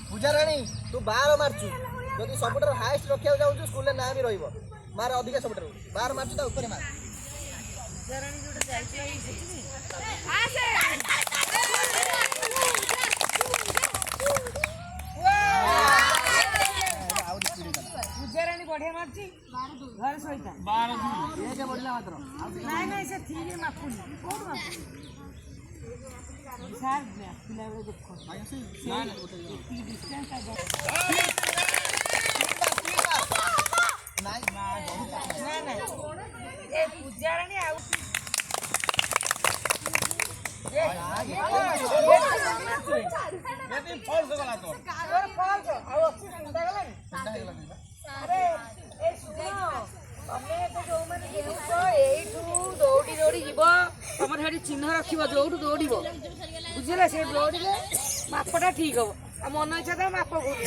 पूजा राणी तू 12 मारचु जदि सबुठार हाईएस्ट रखा जाऊँ स्कूल ना भी रही मार अधिक सबुठार 12 मारचु ता ऊपर मार पूजा राणी जोटा जाई पूजा राणी बढ़िया मारची घर सहिता 12 एक बढ़ला मात्र नहीं नहीं से थीरे मापुनी कोड मापुनी सार में पिला बड़े देखो ना ना गोटे डिस्टेंस आ नहीं ना ए पूजा राणी आउ ये फॉल्स गला तो और फॉल्स आउ अच्छी चिंता गला अरे ए सुनो तमे तो जो माने जेउतो एठू दौड़ी दौड़ी जीव तमर हेडी चिन्ह रखिबो जोठू दौड़िबो बुझिला से दौड़िले मापटा ठीक हो आ मन इच्छा त माप भूल